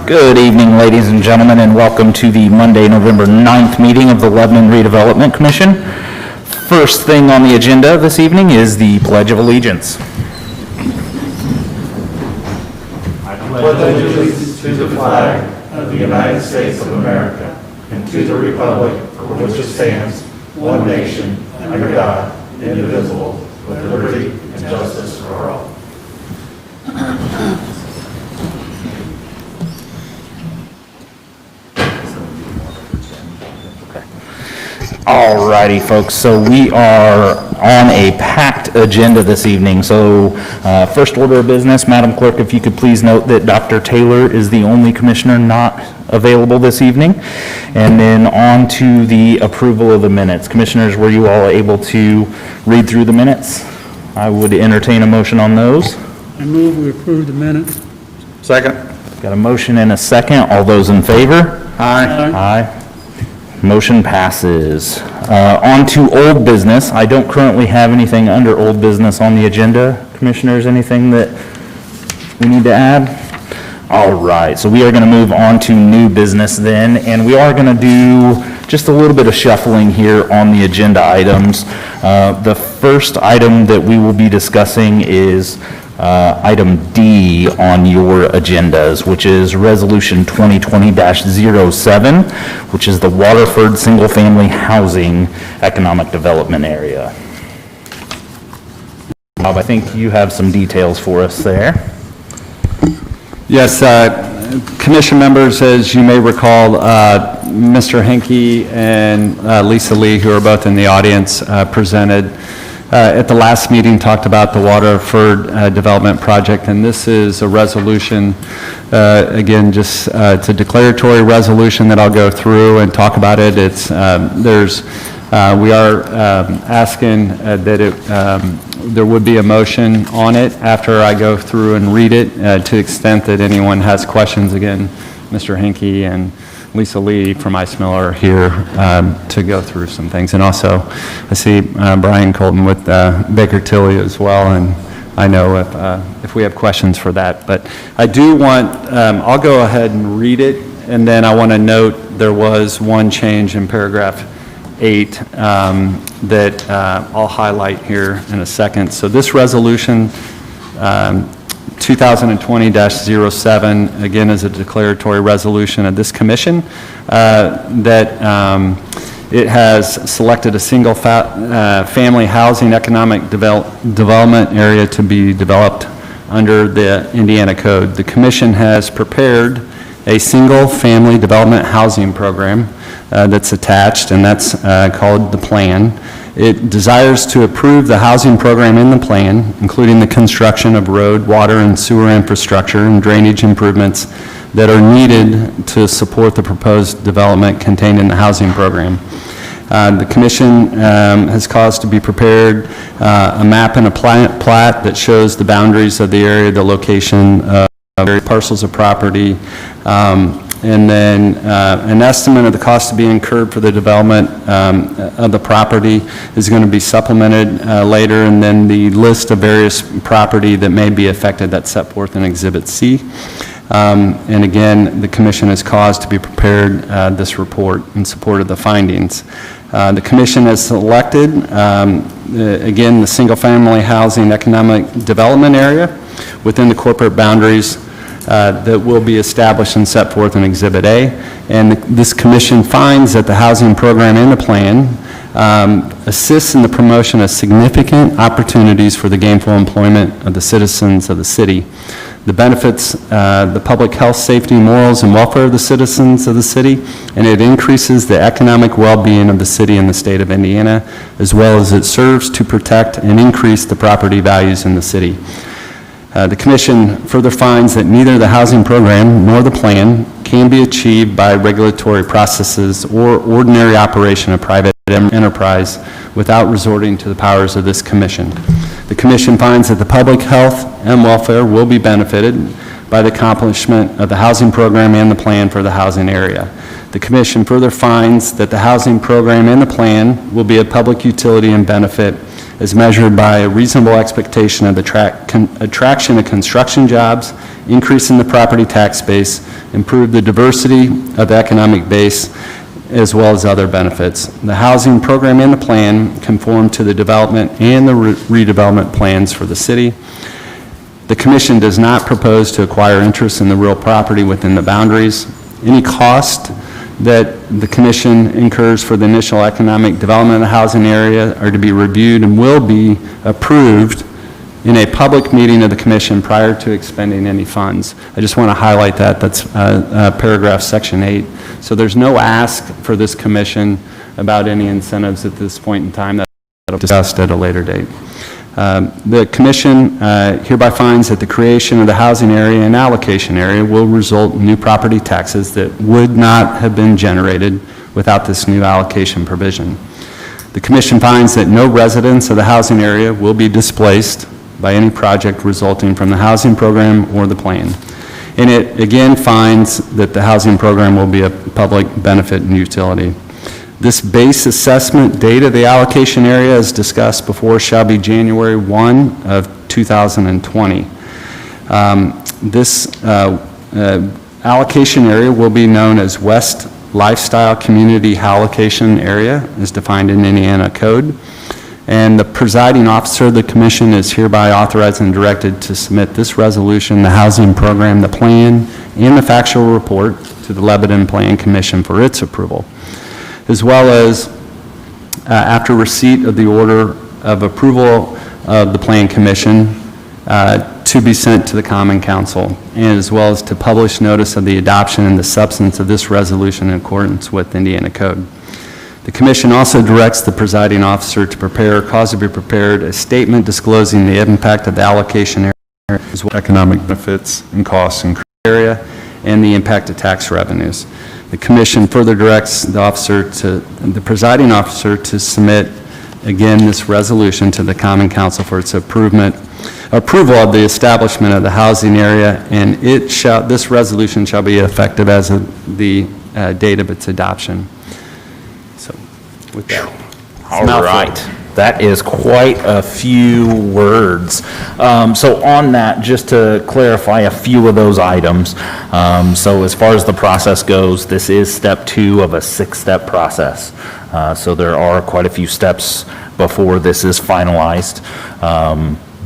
Good evening, ladies and gentlemen, and welcome to the Monday, November 9th meeting of the Lebanon Redevelopment Commission. First thing on the agenda this evening is the Pledge of Allegiance. I pledge allegiance to the flag of the United States of America and to the republic for which it stands, one nation, under God, indivisible, with liberty and justice for all. Alrighty, folks, so we are on a packed agenda this evening. So first order of business, Madam Clerk, if you could please note that Dr. Taylor is the only commissioner not available this evening. And then on to the approval of the minutes. Commissioners, were you all able to read through the minutes? I would entertain a motion on those. I move we approve the minutes. Second. Got a motion and a second. All those in favor? Aye. Aye. Motion passes. On to old business. I don't currently have anything under old business on the agenda. Commissioners, anything that we need to add? All right, so we are going to move on to new business then, and we are going to do just a little bit of shuffling here on the agenda items. The first item that we will be discussing is item D on your agendas, which is Resolution 2020-07, which is the Waterford Single Family Housing Economic Development Area. Bob, I think you have some details for us there. Yes, Commission members, as you may recall, Mr. Henke and Lisa Lee, who are both in the audience, presented at the last meeting, talked about the Waterford Development Project, and this is a resolution, again, just it's a declaratory resolution that I'll go through and talk about it. It's we are asking that there would be a motion on it after I go through and read it, to the extent that anyone has questions. Again, Mr. Henke and Lisa Lee from Ice Miller are here to go through some things. And also, I see Brian Colton with Baker Tilly as well, and I know if we have questions for that. But I do want, I'll go ahead and read it, and then I want to note there was one change in paragraph 8 that I'll highlight here in a second. So this resolution, 2020-07, again, is a declaratory resolution of this commission that it has selected a single family housing economic development area to be developed under the Indiana Code. The commission has prepared a single family development housing program that's attached, and that's called the plan. It desires to approve the housing program in the plan, including the construction of road, water, and sewer infrastructure and drainage improvements that are needed to support the proposed development contained in the housing program. The commission has caused to be prepared a map and a plat that shows the boundaries of the area, the location of various parcels of property, and then an estimate of the cost to be incurred for the development of the property is going to be supplemented later, and then the list of various property that may be affected that's set forth in Exhibit C. And again, the commission has caused to be prepared this report in support of the findings. The commission has selected, again, the single-family housing economic development area within the corporate boundaries that will be established and set forth in Exhibit A. And this commission finds that the housing program in the plan assists in the promotion of significant opportunities for the gainful employment of the citizens of the city. The benefits the public health, safety, morals, and welfare of the citizens of the city, and it increases the economic well-being of the city and the state of Indiana, as well as it serves to protect and increase the property values in the city. The commission further finds that neither the housing program nor the plan can be achieved by regulatory processes or ordinary operation of private enterprise without resorting to the powers of this commission. The commission finds that the public health and welfare will be benefited by the accomplishment of the housing program and the plan for the housing area. The commission further finds that the housing program and the plan will be a public utility and benefit as measured by a reasonable expectation of the attraction of construction jobs, increase in the property tax base, improve the diversity of the economic base, as well as other benefits. The housing program and the plan conform to the development and the redevelopment plans for the city. The Commission does not propose to acquire interest in the real property within the boundaries. Any cost that the Commission incurs for the initial economic development of the housing area are to be reviewed and will be approved in a public meeting of the Commission prior to expending any funds. I just want to highlight that. That's paragraph section 8. So there's no ask for this Commission about any incentives at this point in time. That will be discussed at a later date. The Commission hereby finds that the creation of the housing area and allocation area will result in new property taxes that would not have been generated without this new allocation provision. The Commission finds that no residents of the housing area will be displaced by any project resulting from the housing program or the plan. And it again finds that the housing program will be a public benefit and utility. This base assessment date of the allocation area, as discussed before, shall be January 1 of 2020. This allocation area will be known as West Lifestyle Community Allocation Area, as defined in Indiana Code. And the presiding officer of the Commission is hereby authorized and directed to submit this resolution, the housing program, the plan, and the factual report to the Lebanon Plan Commission for its approval, as well as after receipt of the order of approval of the Plan Commission to be sent to the Common Council, and as well as to publish notice of the adoption and the substance of this resolution in accordance with Indiana Code. The Commission also directs the presiding officer to prepare or cause to be prepared a statement disclosing the impact of the allocation area, as well as economic benefits and costs in the area, and the impact of tax revenues. The Commission further directs the presiding officer to submit, again, this resolution to the Common Council for its approval of the establishment of the housing area, and this resolution shall be effective as of the date of its adoption. So, with that. All right. That is quite a few words. So on that, just to clarify a few of those items. So as far as the process goes, this is step 2 of a 6-step process. So there are quite a few steps before this is finalized.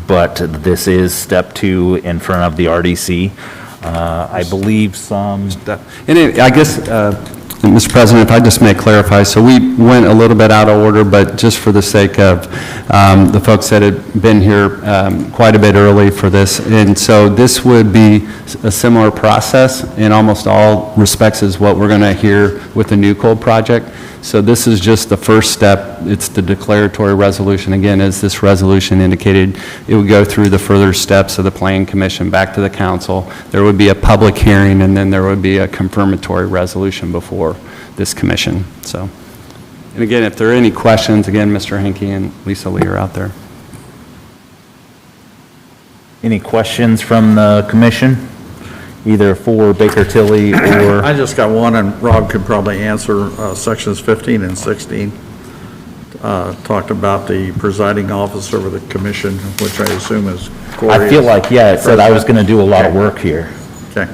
But this is step 2 in front of the RDC. I believe some... And I guess, Mr. President, if I just may clarify, so we went a little bit out of order, but just for the sake of the folks that had been here quite a bit early for this, and so this would be a similar process in almost all respects as what we're going to hear with the New Cold project. So this is just the first step. It's the declaratory resolution. Again, as this resolution indicated, it would go through the further steps of the Plan Commission back to the council. There would be a public hearing, and then there would be a confirmatory resolution before this commission. So, and again, if there are any questions, again, Mr. Henke and Lisa Lee are out there. Any questions from the commission, either for Baker Tilly or... I just got one, and Rob could probably answer sections 15 and 16. Talked about the presiding officer of the commission, which I assume is Corey. I feel like, yeah, it said I was going to do a lot of work here. Okay.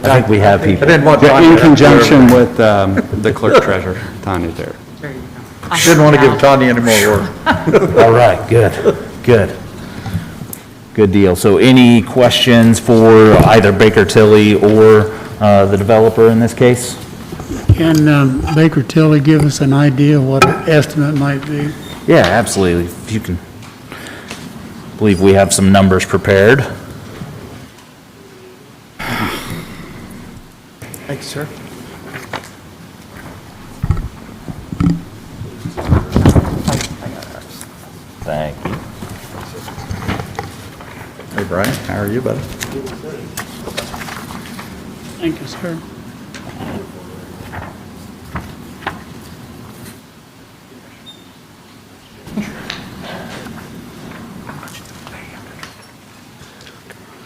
I think we have people. I didn't want Yeah, in Tanya conjunction with the clerk treasurer, Tanya there. There you go. Didn't want to give Tanya any more work. All right, good. Good deal. So any questions for either Baker Tilly or the developer in this case? Can Baker Tilly give us an idea of what an estimate might be? Yeah, absolutely. If you can, I believe we have some numbers prepared. Thanks, sir. Thank you. Hey, Brian, how are you, buddy? Thank you, sir.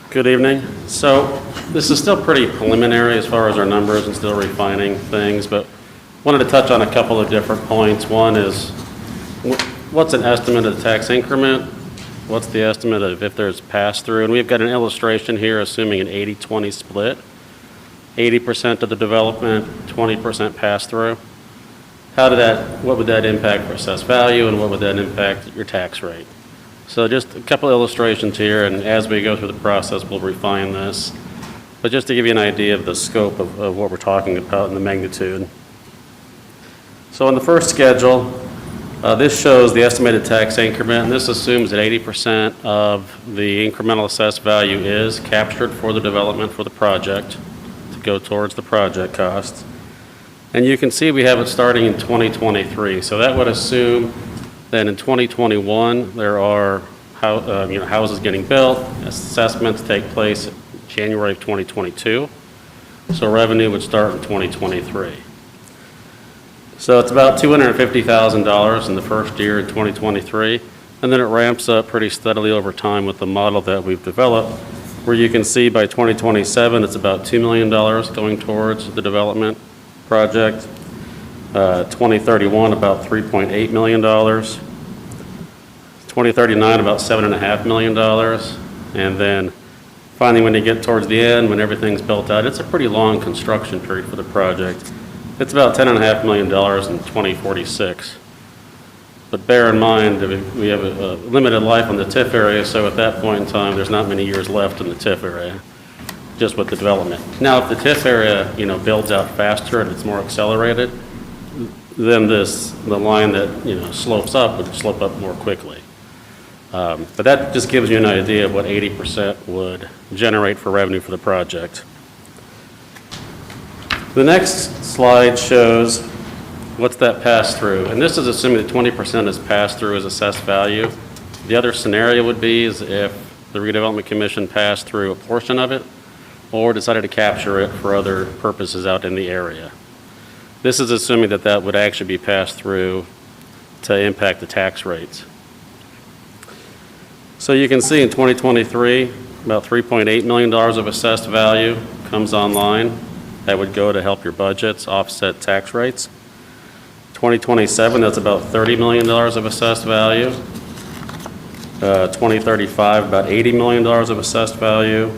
Good evening. So this is still pretty preliminary as far as our numbers and still refining things, but wanted to touch on a couple of different points. One is what's an estimate of the tax increment? What's the estimate of if there's pass-through? And we've got an illustration here assuming an 80-20 split. 80% of the development, 20% pass-through. What would that impact for assessed value, and what would that impact your tax rate? So just a couple illustrations here, and as we go through the process, we'll refine this. But just to give you an idea of the scope of what we're talking about and the magnitude. So in the first schedule, this shows the estimated tax increment, and this assumes that 80% of the incremental assessed value is captured for the development for the project to go towards the project costs. And you can see we have it starting in 2023. So that would assume that in 2021, there are houses getting built, assessments take place January of 2022. So revenue would start in 2023. So it's about $250,000 in the first year in 2023, and then it ramps up pretty steadily over time with the model that we've developed, where you can see by 2027, it's about $2 million going towards the development project. 2031, about $3.8 million. 2039, about $7.5 million. And then finally, when you get towards the end, when everything's built out, it's a pretty long construction period for the project. It's about $10.5 million in 2046. But bear in mind that we have a limited life on the TIF area, so at that point in time, there's not many years left in the TIF area, just with the development. Now, if the TIF area, builds out faster and it's more accelerated, then the line that, slopes up would slope up more quickly. But that just gives you an idea of what 80% would generate for revenue for the project. The next slide shows what's that pass-through. And this is assuming that 20% is pass-through as assessed value. The other scenario would be is if the Redevelopment Commission passed through a portion of it or decided to capture it for other purposes out in the area. This is assuming that that would actually be passed through to impact the tax rates. So you can see in 2023, about $3.8 million of assessed value comes online. That would go to help your budgets offset tax rates. 2027, that's about $30 million of assessed value. 2035, about $80 million of assessed value.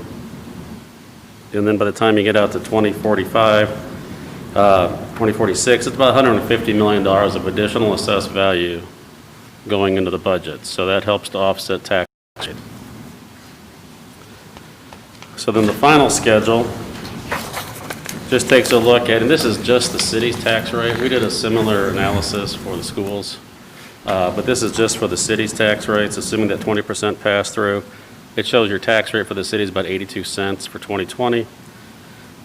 And then by the time you get out to 2046, it's about $150 million of additional assessed value going into the budget. So that helps to offset tax rate. So then the final schedule just takes a look at, and this is just the city's tax rate. We did a similar analysis for the schools, but this is just for the city's tax rates, assuming that 20% pass through. It shows your tax rate for the city is about 82 cents for 2020. In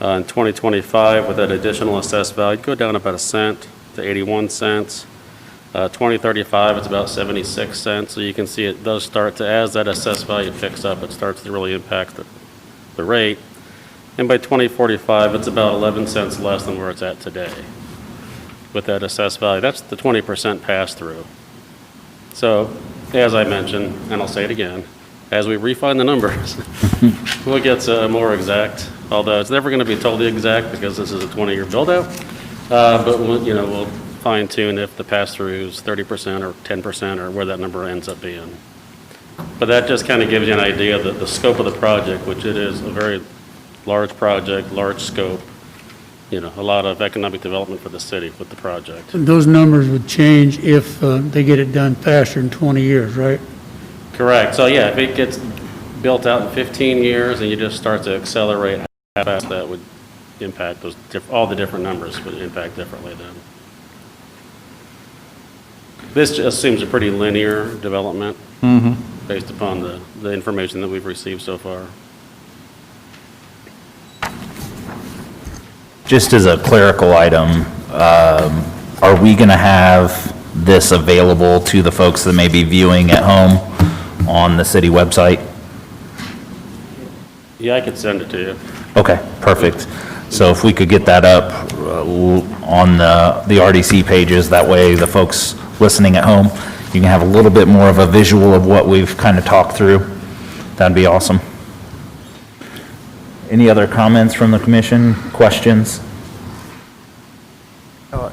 2025, with that additional assessed value, it'd go down about a cent to 81 cents. 2035, it's about 76 cents. So you can see it does start to, as that assessed value picks up, it starts to really impact the rate. And by 2045, it's about 11 cents less than where it's at today with that assessed value. That's the 20% pass-through. So, as I mentioned, and I'll say it again, as we refine the numbers, we'll get more exact, although it's never going to be totally exact because this is a 20-year build-out. But we'll fine-tune if the pass-through is 30% or 10% or where that number ends up being. But that just kind of gives you an idea of the scope of the project, which it is a very large project, large scope, a lot of economic development for the city with the project. Those numbers would change if they get it done faster than 20 years, right? Correct. So yeah, if it gets built out in 15 years and you just start to accelerate how fast that would impact those, all the different numbers would impact differently then. This assumes a pretty linear development based upon the information that we've received so far. Just as a clerical item, are we going to have this available to the folks that may be viewing at home on the city website? Yeah, I could send it to you. Okay, perfect. So if we could get that up on the RDC pages, that way the folks listening at home, you can have a little bit more of a visual of what we've kind of talked through. That'd be awesome. Any other comments from the commission? Questions?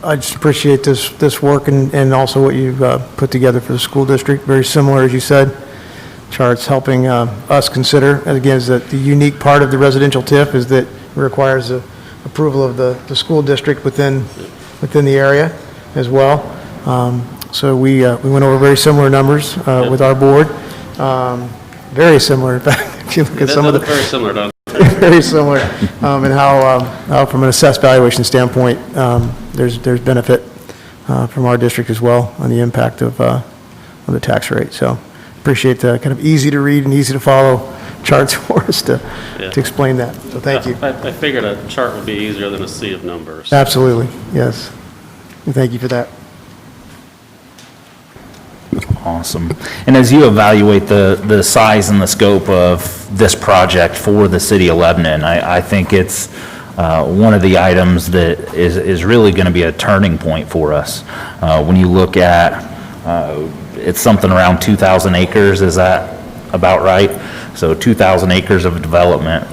I just appreciate this work and also what you've put together for the school district. Very similar, as you said, charts helping us consider. And again, is that the unique part of the residential TIF is that it requires the approval of the school district within the area as well. So we went over very similar numbers with our board. Very similar, in fact, if you look at some of the... Very similar, don't Very similar, and how from an assessed valuation standpoint, there's benefit from our district as well on the impact of the tax rate. So appreciate the kind of easy to read and easy to follow charts for us to explain that. So thank you. I figured a chart would be easier than a sea of numbers. Absolutely, yes. And thank you for that. Awesome. And as you evaluate the size and the scope of this project for the city of Lebanon, I think it's one of the items that is really going to be a turning point for us. When you look at, it's something around 2,000 acres, is that about right? So 2,000 acres of development,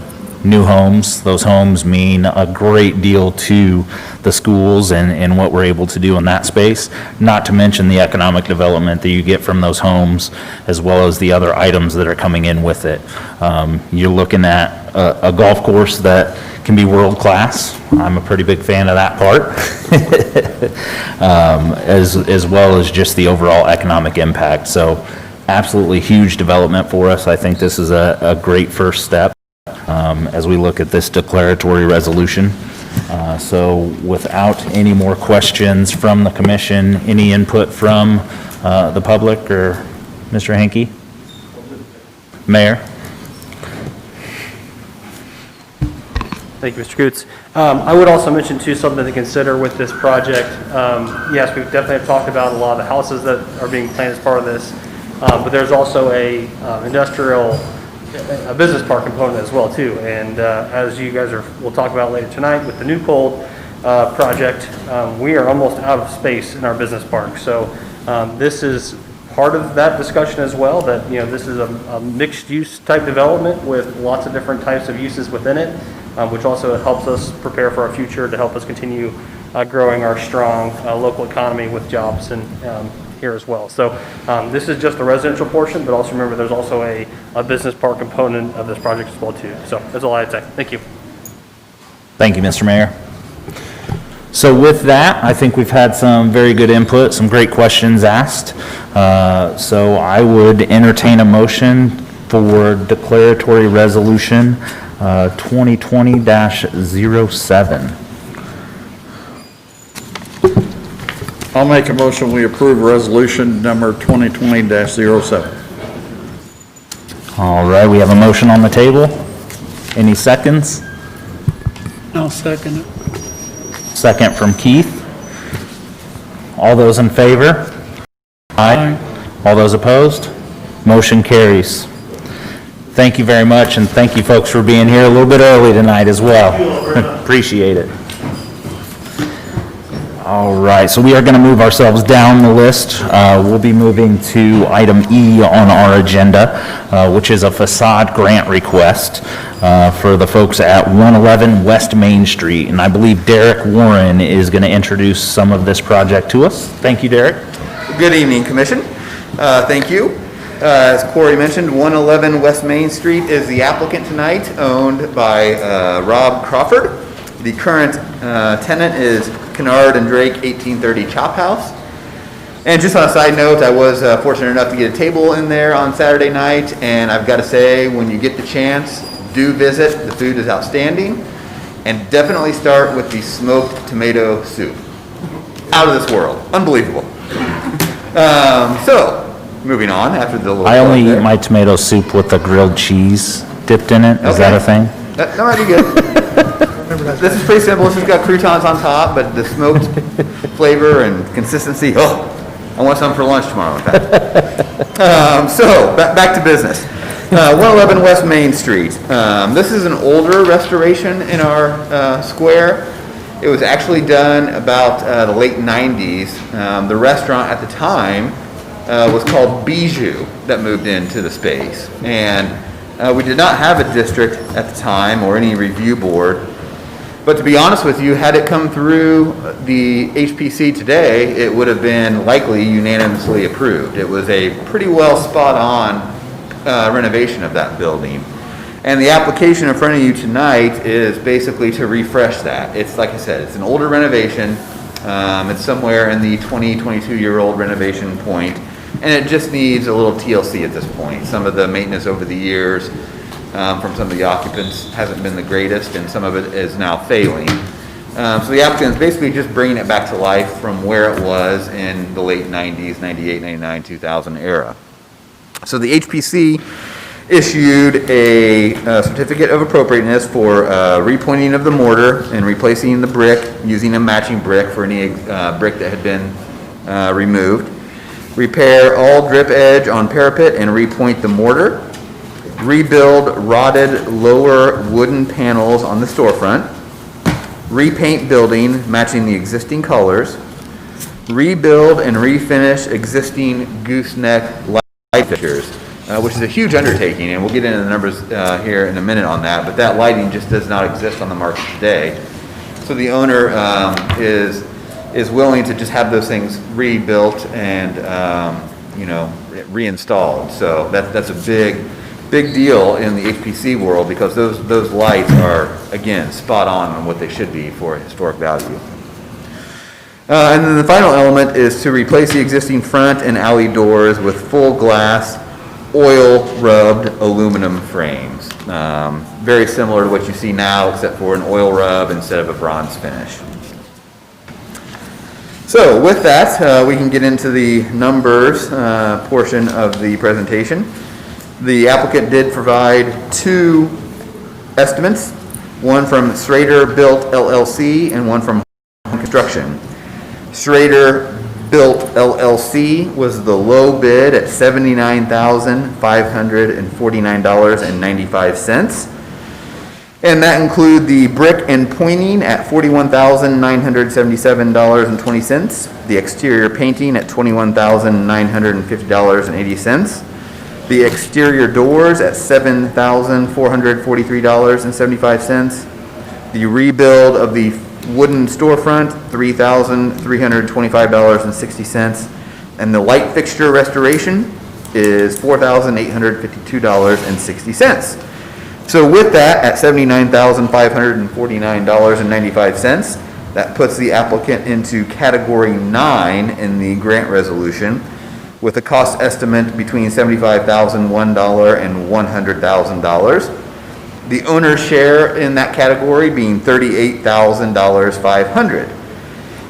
new homes. Those homes mean a great deal to the schools and what we're able to do in that space, not to mention the economic development that you get from those homes, as well as the other items that are coming in with it. You're looking at a golf course that can be world-class. I'm a pretty big fan of that part, as well as just the overall economic impact. So absolutely huge development for us. I think this is a great first step as we look at this declaratory resolution. So without any more questions from the commission, any input from the public or Mr. Henke? Mayor? Thank you, Mr. Coots. I would also mention too something to consider with this project. Yes, we definitely have talked about a lot of the houses that are being planned as part of this, but there's also a business park component as well too. And as you guys we'll talk about later tonight with the New Cold project, we are almost out of space in our business park. So this is part of that discussion as well, that this is a mixed use type development with lots of different types of uses within it, which also helps us prepare for our future to help us continue growing our strong local economy with jobs and here as well. So this is just the residential portion, but also remember there's also a business park component of this project as well too. So that's all I had to say. Thank you. Thank you, Mr. Mayor. So with that, I think we've had some very good input, some great questions asked. So I would entertain a motion for declaratory resolution 2020-07. I'll make a motion, we approve resolution number 2020-07. All right, we have a motion on the table. Any seconds? I'll second it. Second from Keith. All those in favor? Aye. All those opposed? Motion carries. Thank you very much, and thank you folks for being here a little bit early tonight as well. Appreciate it. All right, so we are going to move ourselves down the list. We'll be moving to item E on our agenda, which is a facade grant request for the folks at 111 West Main Street. And I believe Derek Warren is going to introduce some of this project to us. Thank you, Derek. Good evening, Commission. Thank you. As Corey mentioned, 111 West Main Street is the applicant tonight, owned by Rob Crawford. The current tenant is Kennard and Drake 1830 Chop House. And just on a side note, I was fortunate enough to get a table in there on Saturday night, and I've got to say, when you get the chance, do visit. The food is outstanding, and definitely start with the smoked tomato soup. Out of this world. Unbelievable. So, moving on after the little... I only eat my tomato soup with the grilled cheese dipped in it. Is that a thing? That might be good. This is pretty simple. It's just got croutons on top, but the smoked flavor and consistency, oh, I want some for lunch tomorrow, in fact. So, back to business. 111 West Main Street. This is an older restoration in our square. It was actually done about the late 90s. The restaurant at the time was called Bijou that moved into the space. And we did not have a district at the time or any review board. But to be honest with you, had it come through the HPC today, it would have been likely unanimously approved. It was a pretty well spot-on renovation of that building. And the application in front of you tonight is basically to refresh that. It's, like I said, it's an older renovation. It's somewhere in the 22-year-old renovation point, and it just needs a little TLC at this point. Some of the maintenance over the years from some of the occupants hasn't been the greatest, and some of it is now failing. So the applicant is basically just bringing it back to life from where it was in the late 90s, 98, 99, 2000 era. So the HPC issued a certificate of appropriateness for repointing of the mortar and replacing the brick using a matching brick for any brick that had been removed. Repair all drip edge on parapet and repoint the mortar. Rebuild rotted lower wooden panels on the storefront. Repaint building matching the existing colors. Rebuild and refinish existing gooseneck light fixtures, which is a huge undertaking, and we'll get into the numbers here in a minute on that, but that lighting just does not exist on the market today. So the owner is willing to just have those things rebuilt and reinstalled. So that's a big deal in the HPC world, because those lights are, again, spot on what they should be for historic value. And then the final element is to replace the existing front and alley doors with full glass, oil-rubbed aluminum frames. Very similar to what you see now, except for an oil rub instead of a bronze finish. So with that, we can get into the numbers portion of the presentation. The applicant did provide two estimates, one from Schrader Built LLC and one from Home Construction. Schrader Built LLC was the low bid at $79,549.95. And that include the brick and pointing at $41,977.20, the exterior painting at $21,950.80, the exterior doors at $7,443.75, the rebuild of the wooden storefront, $3,325.60, and the light fixture restoration is $4,852.60. So with that, at $79,549.95, that puts the applicant into category 9 in the grant resolution, with a cost estimate between $75,001 and $100,000. The owner's share in that category being $38,500.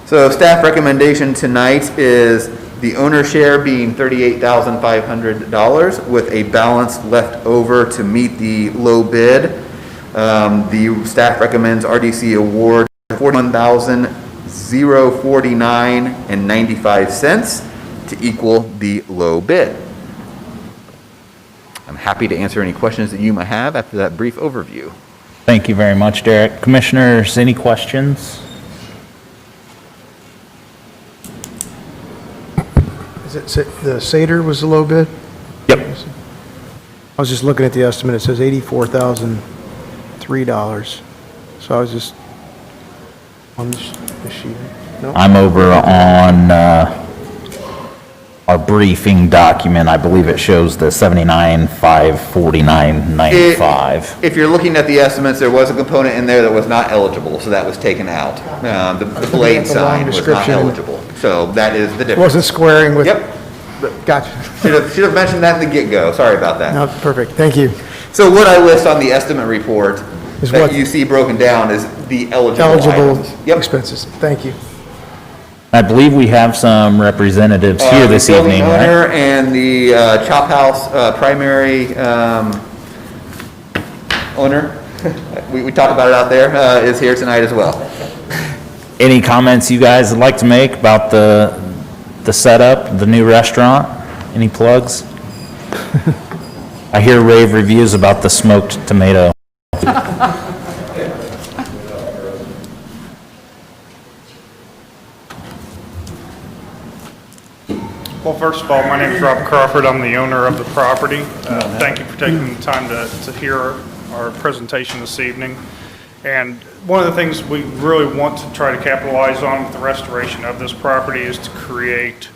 So staff recommendation tonight is the owner's share being $38,500 with a balance left over to meet the low bid. The staff recommends RDC award $41,049.95 to equal the low bid. I'm happy to answer any questions that you might have after that brief overview. Thank you very much, Derek. Commissioners, any questions? Is it the Seder was the low bid? Yep. I was just looking at the estimate. It says $84,003. So I was just on the sheet. No? I'm over on our briefing document. I believe it shows the $79,549.95. If you're looking at the estimates, there was a component in there that was not eligible, so that was taken out. The blade That's a long sign was not description. eligible, so that is the difference. Wasn't squaring with. Yep. Gotcha. Should have mentioned that in the get-go, sorry about that. No, perfect. Thank you. So what I list on the estimate report Is that what- you see broken down is the eligible Eligible items. Yep. expenses. Thank you. I believe we have some representatives here this The building evening, right? owner and the Chop House primary owner, we talked about it out there, is here tonight as well. Any comments you guys would like to make about the setup, the new restaurant? Any plugs? I hear rave reviews about the smoked tomato. Well, first of all, my name is Rob Crawford. I'm the owner of the property. Thank you for taking the time to hear our presentation this evening. And one of the things we really want to try to capitalize on with the restoration of this property is to create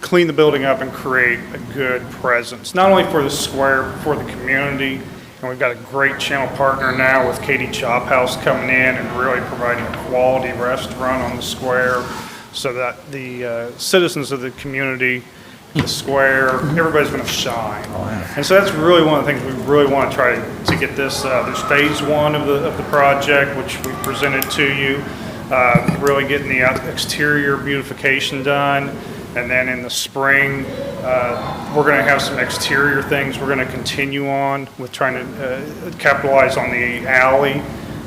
clean the building up and create a good presence, not only for the square, but for the community. And we've got a great channel partner now with Katie Chop House coming in and really providing a quality restaurant on the square so that the citizens of the community, the square, everybody's going to shine. And so that's really one of the things we really want to try to get this. There's phase one of the project, which we presented to you, really getting the exterior beautification done. And then in the spring, we're going to have some exterior things we're going to continue on with trying to capitalize on the alley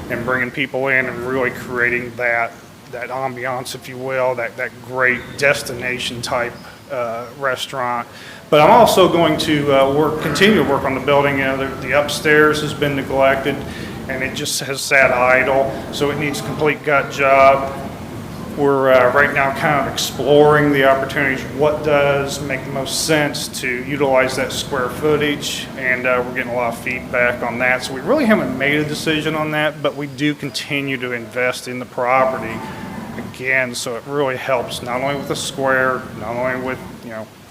and bringing people in and really creating that ambiance, if you will, that great destination type restaurant. But I'm also going to continue to work on the building. The upstairs has been neglected and it just has sat idle, so it needs a complete gut job. We're right now kind of exploring the opportunities, what does make the most sense to utilize that square footage, and we're getting a lot of feedback on that. So we really haven't made a decision on that, but we do continue to invest in the property again, so it really helps not only with the square, not only with,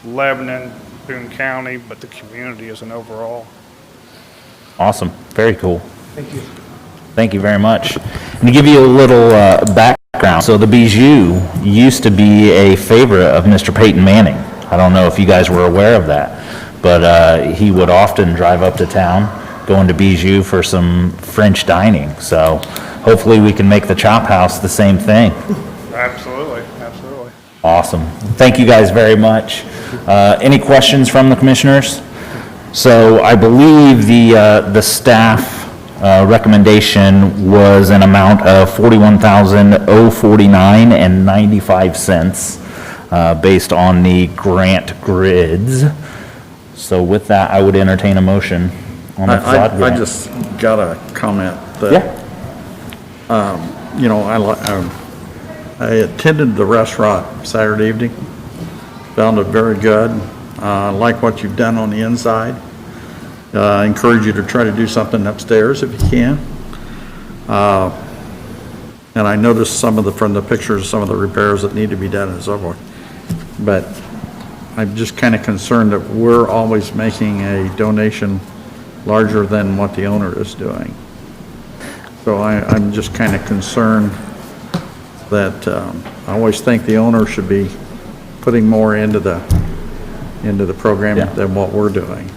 Lebanon, Boone County, but the community as an overall. Awesome. Very cool. Thank you. Thank you very much. And to give you a little background, so the Bijou used to be a favorite of Mr. Peyton Manning. I don't know if you guys were aware of that, but he would often drive up to town, go into Bijou for some French dining. So hopefully we can make the Chop House the same thing. Absolutely, absolutely. Awesome. Thank you guys very much. Any questions from the commissioners? So I believe the staff recommendation was an amount of $41,049.95 based on the grant grids. So with that, I would entertain a motion on the facade grant. I just got a comment that, I attended the restaurant Saturday evening, found it very good. Like what you've done on the inside. I encourage you to try to do something upstairs if you can. And I noticed from the pictures, some of the repairs that need to be done and so forth. But I'm just kind of concerned that we're always making a donation larger than what the owner is doing. So I'm just kind of concerned that I always think the owner should be putting more into the program than what we're doing.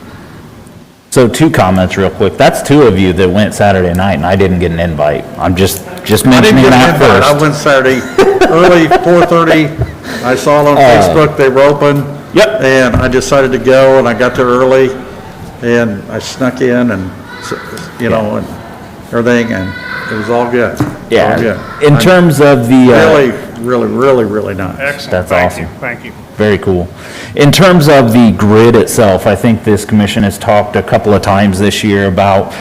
So 2 comments real quick. That's 2 of you that went Saturday night and I didn't get an invite. I'm just mentioning that first. I went Saturday early, 4:30. I saw it on Facebook, they were open. Yep. And I decided to go and I got there early and I snuck in and, and everything and it was all good. Yeah. All good. In terms of the... Really nice. Excellent. That's awesome. Thank you. Very cool. In terms of the grid itself, I think this commission has talked a couple of times this year about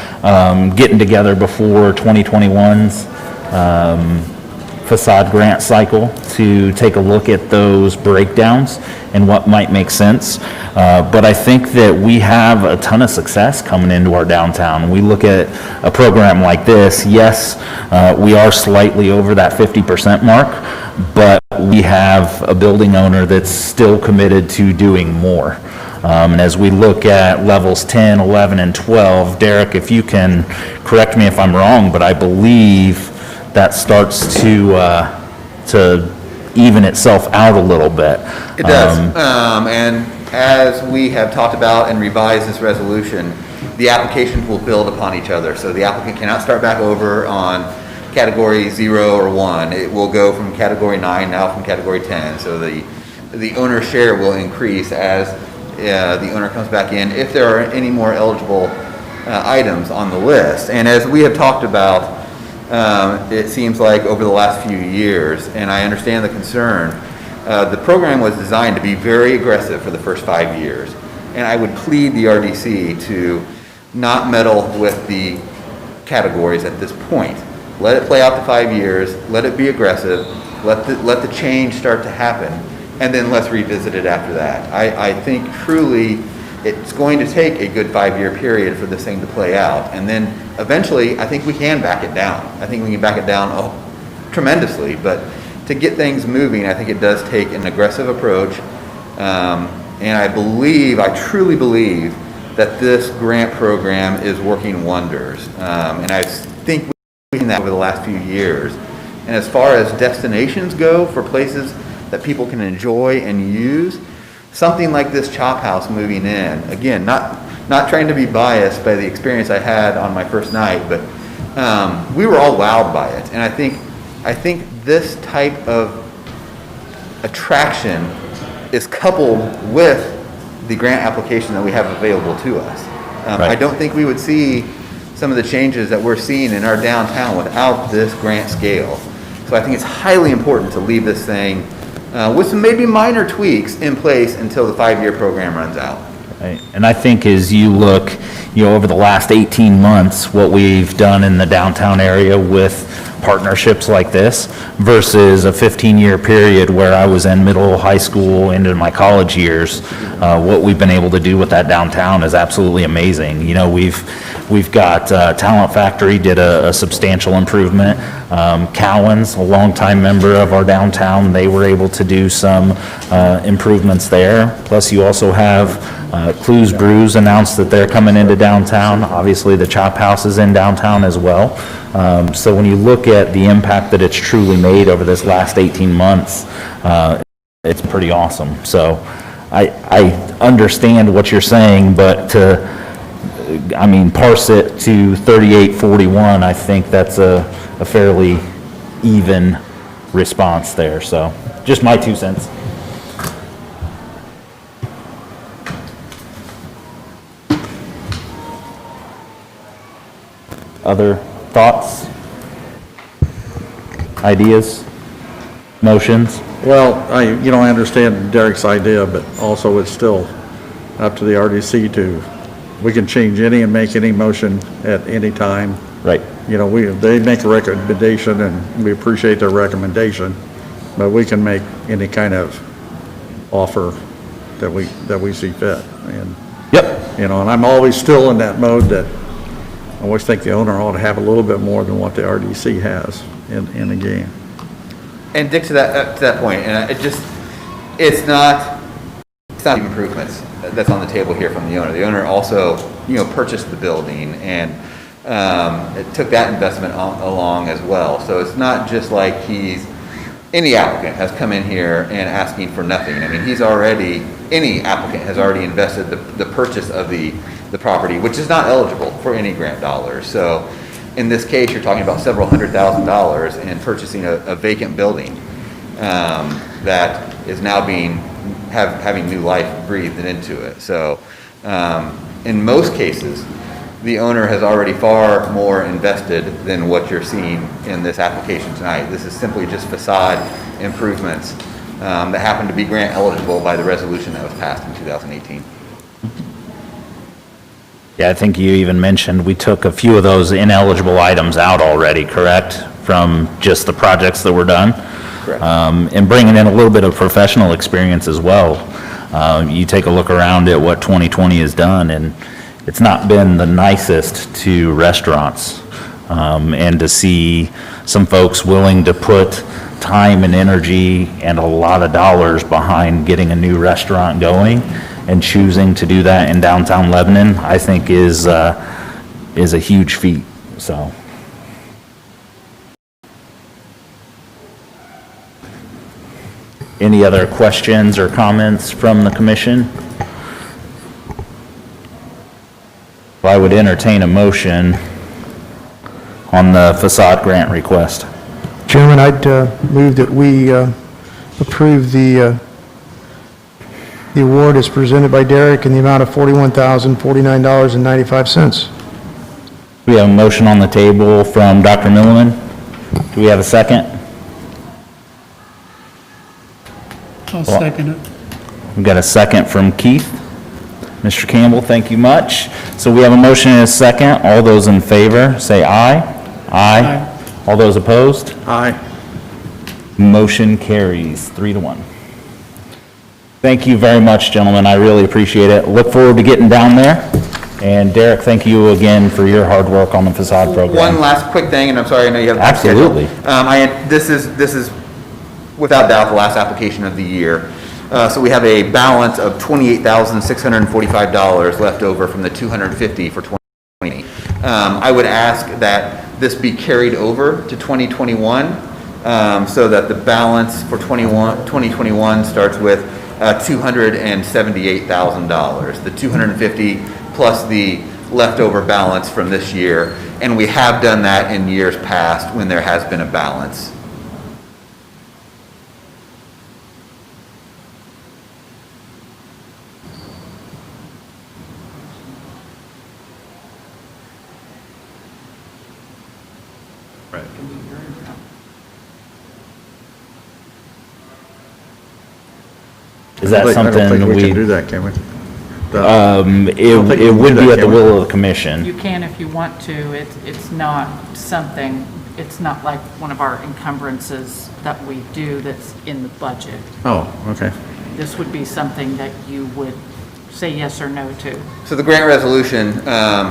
getting together before 2021's facade grant cycle to take a look at those breakdowns and what might make sense. But I think that we have a ton of success coming into our downtown. We look at a program like this, yes, we are slightly over that 50% mark, but we have a building owner that's still committed to doing more. And as we look at levels 10, 11, and 12, Derek, if you can correct me if I'm wrong, but I believe that starts to even itself out a little bit. It does. And as we have talked about and revised this resolution, the applications will build upon each other. So the applicant cannot start back over on category 0 or 1. It will go from category 9 now from category 10. So the owner share will increase as the owner comes back in if there are any more eligible items on the list. And as we have talked about, it seems like over the last few years, and I understand the concern, the program was designed to be very aggressive for the first 5 years. And I would plead the RDC to not meddle with the categories at this point. Let it play out the 5 years, let it be aggressive, let the change start to happen, and then let's revisit it after that. I think truly it's going to take a good 5-year period for this thing to play out. And then eventually, I think we can back it down. I think we can back it down tremendously, but to get things moving, I think it does take an aggressive approach. And I truly believe that this grant program is working wonders. And I think we've seen that over the last few years. And as far as destinations go for places that people can enjoy and use, something like this Chop House moving in, again, not trying to be biased by the experience I had on my first night, but we were all wowed by it. And I think this type of attraction is coupled with the grant application that we have available to us. I don't think we would see some of the changes that we're seeing in our downtown without this grant scale. So I think it's highly important to leave this thing with some maybe minor tweaks in place until the 5-year program runs out. Right. And I think as you look, over the last 18 months, what we've done in the downtown area with partnerships like this versus a 15-year period where I was in middle, high school, into my college years, what we've been able to do with that downtown is absolutely amazing. We've got Talent Factory did a substantial improvement. Cowan's, a longtime member of our downtown, they were able to do some improvements there. Plus you also have Clues Brews announced that they're coming into downtown. Obviously the Chop House is in downtown as well. So when you look at the impact that it's truly made over this last 18 months, it's pretty awesome. So I understand what you're saying, but parse it to 3841, I think that's a fairly even response there. So just my 2 cents. Other thoughts? Ideas? Motions? Well, I understand Derek's idea, but also it's still up to the RDC we can change any and make any motion at any time. Right. They make a recommendation and we appreciate their recommendation, but we can make any kind of offer that we see fit. And, Yep. and I'm always still in that mode that I always think the owner ought to have a little bit more than what the RDC has in the game. And Dick, to that point, and it's not improvements that's on the table here from the owner. The owner also, purchased the building and it took that investment along as well. So it's not just like any applicant has come in here and asking for nothing. Any applicant has already invested the purchase of the property, which is not eligible for any grant dollars. So in this case, you're talking about several $100,000s in purchasing a vacant building that is now having new life breathed into it. So in most cases, the owner has already far more invested than what you're seeing in this application tonight. This is simply just facade improvements that happen to be grant eligible by the resolution that was passed in 2018. Yeah, I think you even mentioned we took a few of those ineligible items out already, correct? From just the projects that were done? Correct. And bringing in a little bit of professional experience as well. You take a look around at what 2020 has done, and it's not been the nicest to restaurants. And to see some folks willing to put time and energy and a lot of dollars behind getting a new restaurant going and choosing to do that in downtown Lebanon, I think is a huge feat, so. Any other questions or comments from the commission? I would entertain a motion on the facade grant request. Chairman, I'd move that we approve the award as presented by Derek in the amount of $41,049.95. We have a motion on the table from Dr. Milliman. Do we have a second? I'll second it. We've got a second from Keith. Mr. Campbell, thank you much. So we have a motion and a second. All those in favor, say aye. Aye. All those opposed? Aye. Motion carries 3-1. Thank you very much, gentlemen. I really appreciate it. Look forward to getting down there. And Derek, thank you again for your hard work on the facade program. One last quick thing, and I'm sorry, I know you have a schedule. Absolutely. This is without doubt the last application of the year. So we have a balance of $28,645 left over from the $250 for 2020. I would ask that this be carried over to 2021, so that the balance for 2021 starts with $278,000. The $250 plus the leftover balance from this year, and we have done that in years past when there has been a balance. Is that I don't think something we can do that, can we? It would be at the will of the commission. You can if you want to. It's not something, it's not like one of our encumbrances that we do that's in the budget. Oh, okay. This would be something that you would say yes or no to. So the grant resolution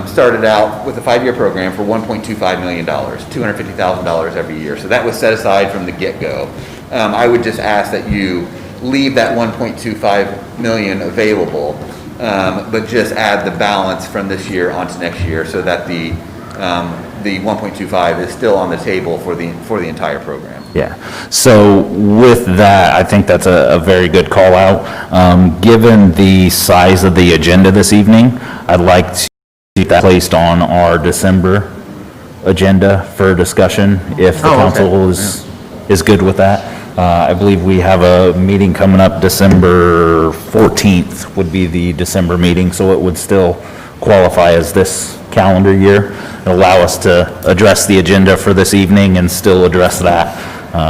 started out with a 5-year program for $1.25 million, $250,000 every year. So that was set aside from the get-go. I would just ask that you leave that 1.25 million available, but just add the balance from this year onto next year so that the 1.25 is still on the table for the entire program. Yeah. So with that, I think that's a very good call out. Given the size of the agenda this evening, I'd like to get that placed on our December agenda for discussion if the council is good with that. I believe we have a meeting coming up December 14th would be the December meeting, so it would still qualify as this calendar year. It'll allow us to address the agenda for this evening and still address that,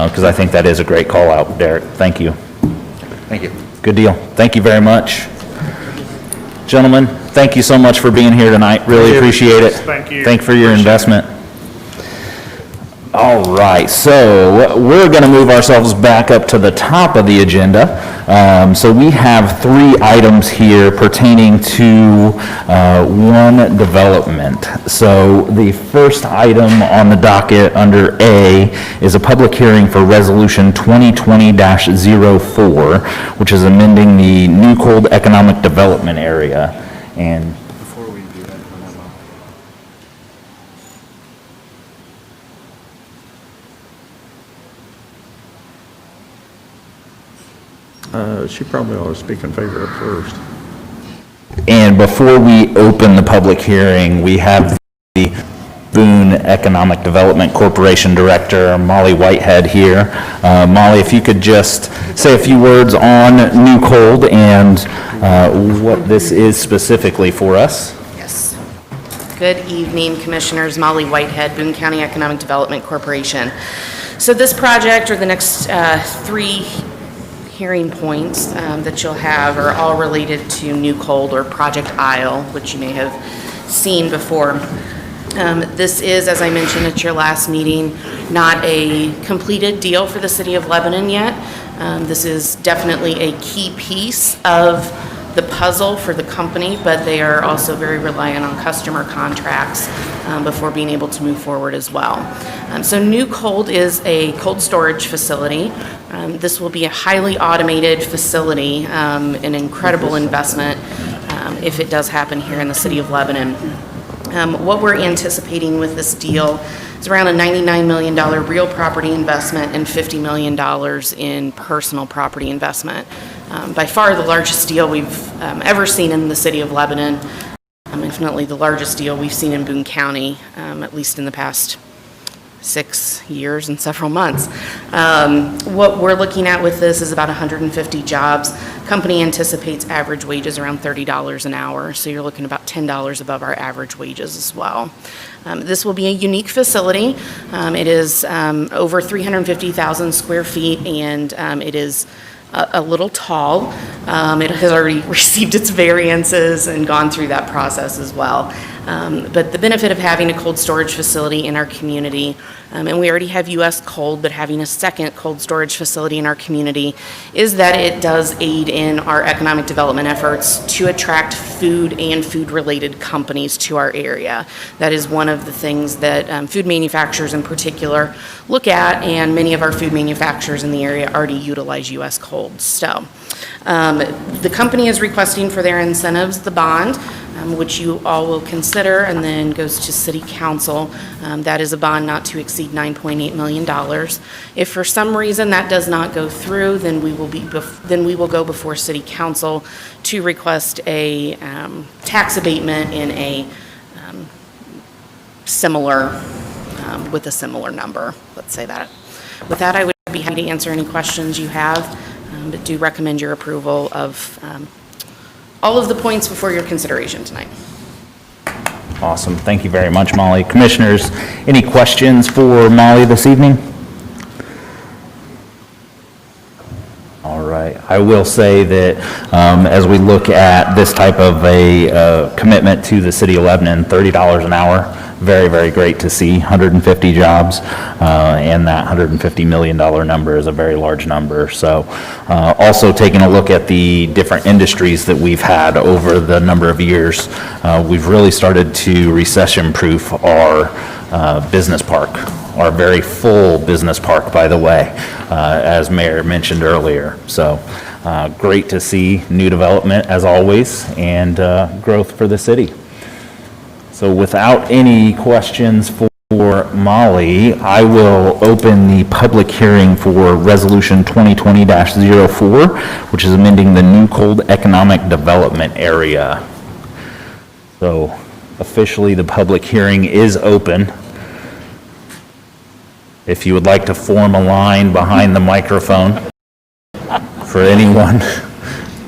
because I think that is a great call out, Derek. Thank you. Thank you. Good deal. Thank you very much. Gentlemen, thank you so much for being here tonight. Really appreciate it. Thank you. Thank you for your investment. All right, so we're going to move ourselves back up to the top of the agenda. So we have 3 items here pertaining to one development. So the first item on the docket under A is a public hearing for Resolution 2020-04, which is amending the New Cold Economic Development Area. And She probably ought to speak in favor of first. And before we open the public hearing, we have the Boone Economic Development Corporation Director, Molly Whitehead here. Molly, if you could just say a few words on New Cold and what this is specifically for us. Yes. Good evening, Commissioners. Molly Whitehead, Boone County Economic Development Corporation. So this project, or the next 3 hearing points that you'll have are all related to New Cold or Project Isle, which you may have seen before. This is, as I mentioned at your last meeting, not a completed deal for the city of Lebanon yet. This is definitely a key piece of the puzzle for the company, but they are also very reliant on customer contracts before being able to move forward as well. So New Cold is a cold storage facility. This will be a highly automated facility, an incredible investment if it does happen here in the city of Lebanon. What we're anticipating with this deal is around a $99 million real property investment and $50 million in personal property investment. By far the largest deal we've ever seen in the city of Lebanon, infinitely the largest deal we've seen in Boone County, at least in the past 6 years and several months. What we're looking at with this is about 150 jobs. Company anticipates average wages around $30 an hour, so you're looking about $10 above our average wages as well. This will be a unique facility. It is over 350,000 square feet, and it is a little tall. It has already received its variances and gone through that process as well. But the benefit of having a cold storage facility in our community, and we already have U.S. Cold, but having a second cold storage facility in our community, is that it does aid in our economic development efforts to attract food and food-related companies to our area. That is one of the things that food manufacturers in particular look at, and many of our food manufacturers in the area already utilize U.S. Cold. So the company is requesting for their incentives the bond, which you all will consider, and then goes to City Council. That is a bond not to exceed $9.8 million. If for some reason that does not go through, then we will go before City Council to request a tax abatement in a similar, with a similar number, let's say that. With that, I would be happy to answer any questions you have, but do recommend your approval of all of the points before your consideration tonight. Awesome. Thank you very much, Molly. Commissioners, any questions for Molly this evening? All right. I will say that as we look at this type of a commitment to the city of Lebanon, $30 an hour, very, very great to see. 150 jobs, and that $150 million number is a very large number. So also taking a look at the different industries that we've had over the number of years, we've really started to recession-proof our business park, our very full business park, by the way, as Mayor mentioned earlier. So great to see new development as always, and growth for the city. So without any questions for Molly, I will open the public hearing for Resolution 2020-04, which is amending the New Cold Economic Development Area. So officially, the public hearing is open. If you would like to form a line behind the microphone for anyone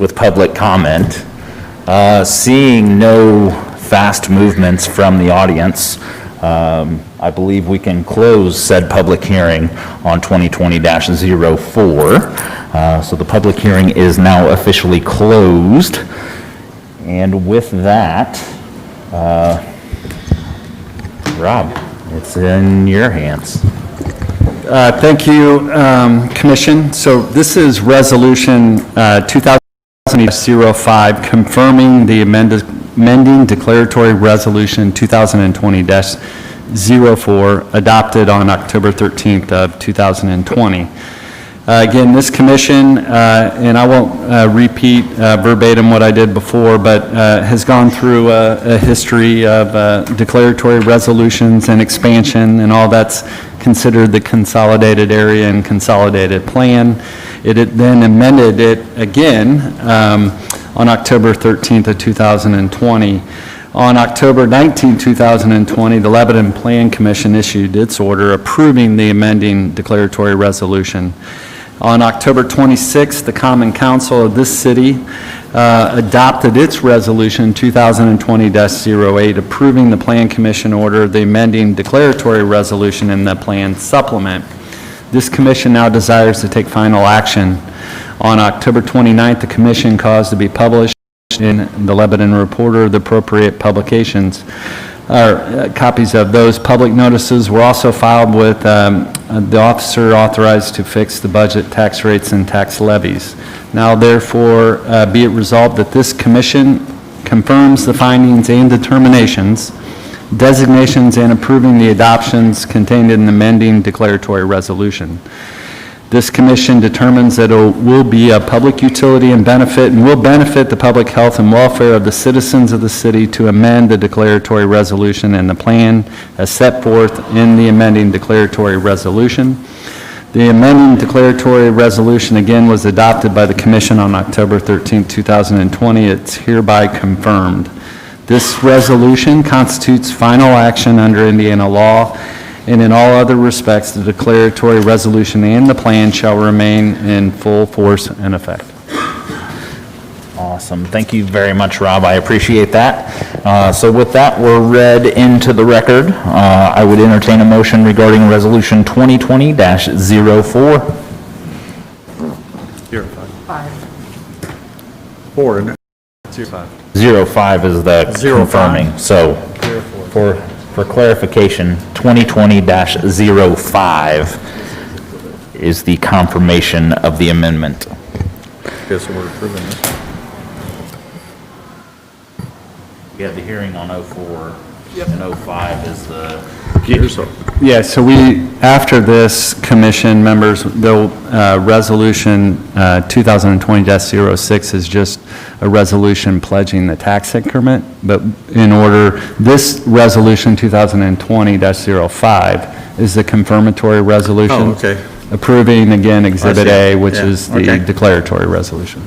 with public comment. Seeing no fast movements from the audience, I believe we can close said public hearing on 2020-04. So the public hearing is now officially closed. And with that, Rob, it's in your hands. Thank you, Commission. So this is Resolution 2020-05, confirming the amending Declaratory Resolution 2020-04, adopted on October 13th of 2020. Again, this commission, and I won't repeat verbatim what I did before, but has gone through a history of declaratory resolutions and expansion, and all that's considered the consolidated area and consolidated plan. It then amended it again on October 13th of 2020. On October 19, 2020, the Lebanon Plan Commission issued its order approving the amending declaratory resolution. On October 26th, the Common Council of this city adopted its resolution 2020-08, approving the Plan Commission order, the amending declaratory resolution in the plan supplement. This commission now desires to take final action. On October 29th, the commission caused to be published in the Lebanon Reporter, the appropriate publications. Copies of those public notices were also filed with the officer authorized to fix the budget, tax rates, and tax levies. Now therefore be it resolved that this commission confirms the findings and determinations, designations, and approving the adoptions contained in the amending declaratory resolution. This commission determines that it will be a public utility and will benefit the public health and welfare of the citizens of the city to amend the declaratory resolution and the plan as set forth in the amending declaratory resolution. The amending declaratory resolution again was adopted by the commission on October 13, 2020. It's hereby confirmed. This resolution constitutes final action under Indiana law, and in all other respects, the declaratory resolution and the plan shall remain in full force and effect. Awesome. Thank you very much, Rob. I appreciate that. So with that, we're read into the record. I would entertain a motion regarding Resolution 2020-04. 4, isn't it? 05. 05 is the confirming. So for clarification, 2020-05 is the confirmation of the amendment. Okay, so we're approving this. We had the hearing on 04, and 05 is the... Yeah, so after this, commission members, resolution 2020-06 is just a resolution pledging the tax increment, but this resolution 2020-05 is the confirmatory resolution. Oh, okay. Approving, again, Exhibit A, which Yeah, is the okay. declaratory resolution.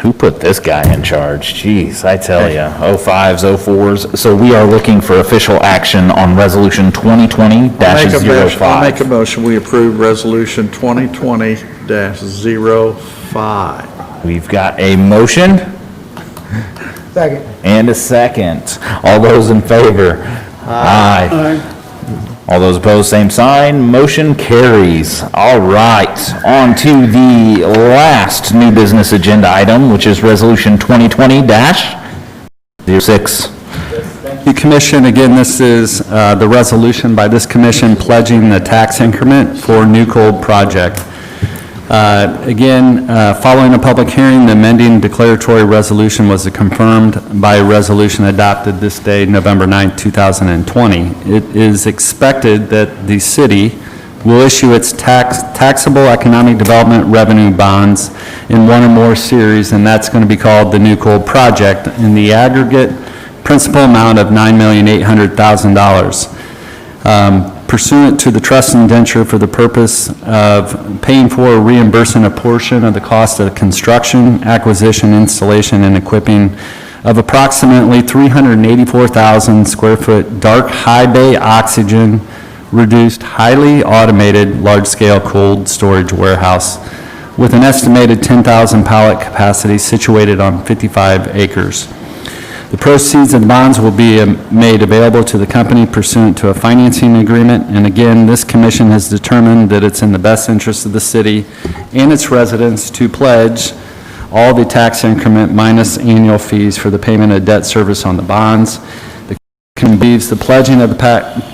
Who put this guy in charge? Jeez, I tell ya, 05s, 04s. So we are looking for official action on resolution 2020-05. I'll make a motion, we approve resolution 2020-05. We've got a motion Second. and a second. All those in favor? Aye. All those opposed, same sign. Motion carries. All right, on to the last new business agenda item, which is resolution 2020-06. The commission, again, this is the resolution by this commission pledging the tax increment for New Cold project. Again, following a public hearing, the amending declaratory resolution was confirmed by a resolution adopted this day, November 9, 2020. It is expected that the city will issue its taxable economic development revenue bonds in one or more series, and that's going to be called the New Cold project, in the aggregate principal amount of $9,800,000. Pursuant to the trust indenture for the purpose of paying for or reimbursing a portion of the cost of construction, acquisition, installation, and equipping of approximately 384,000 square foot dark high bay oxygen reduced highly automated large-scale cold storage warehouse with an estimated 10,000 pallet capacity situated on 55 acres. The proceeds of the bonds will be made available to the company pursuant to a financing agreement, and again, this commission has determined that it's in the best interest of the city and its residents to pledge all the tax increment minus annual fees for the payment of debt service on the bonds. The commission believes the pledging of the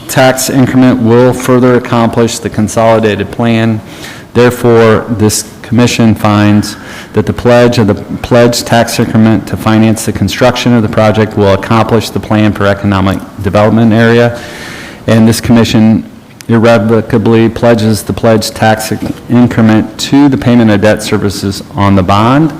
tax increment will further accomplish the consolidated plan. Therefore, this commission finds that the pledge of the pledged tax increment to finance the construction of the project will accomplish the plan for economic development area, and this commission irrevocably pledges the pledged tax increment to the payment of debt services on the bond,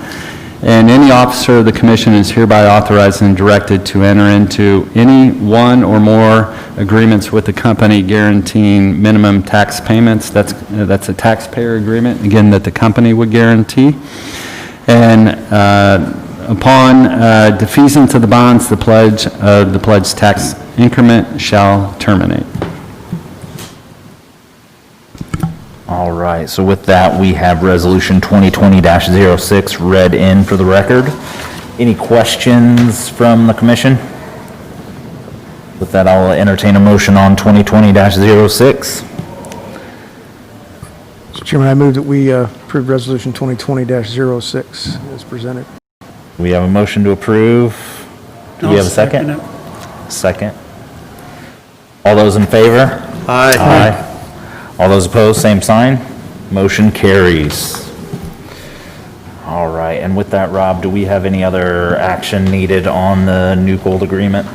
and any officer of the commission is hereby authorized and directed to enter into any one or more agreements with the company guaranteeing minimum tax payments. That's a taxpayer agreement, again, that the company would guarantee. And upon defeasance of the bonds, the pledge of the pledged tax increment shall terminate. All right, so with that, we have resolution 2020-06 read in for the record. Any questions from the commission? With that, I'll entertain a motion on 2020-06. Mr. Chairman, I move that we approve resolution 2020-06 as presented. We have a motion to approve. Do we have a second? I'll Second. All those in favor? Aye. All those opposed, same sign. Motion carries. All right, and with that, Rob, do we have any other action needed on the New Cold agreement?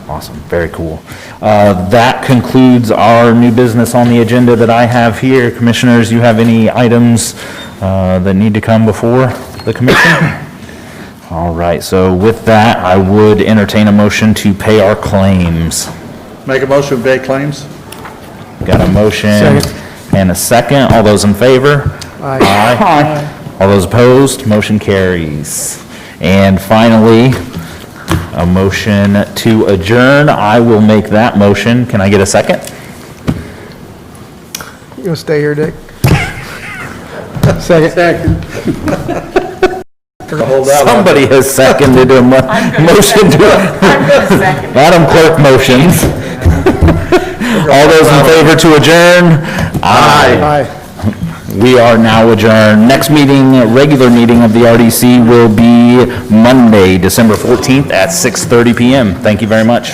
Awesome, very cool. That concludes our new business on the agenda that I have here. Commissioners, you have any items that need to come before the commission? All right, so with that, I would entertain a motion to pay our claims. Make a motion to pay claims? Got a motion and a second. All those in favor? Aye. All those opposed? Motion carries. And finally, a motion to adjourn. I will make that motion. Can I get a second? You gonna stay here, Dick? Second. Somebody has seconded a motion to, Madam Clerk motions. All those in favor to adjourn? Aye. We are now adjourned. Next meeting, regular meeting of the RDC will be Monday, December 14th at 6:30 PM. Thank you very much.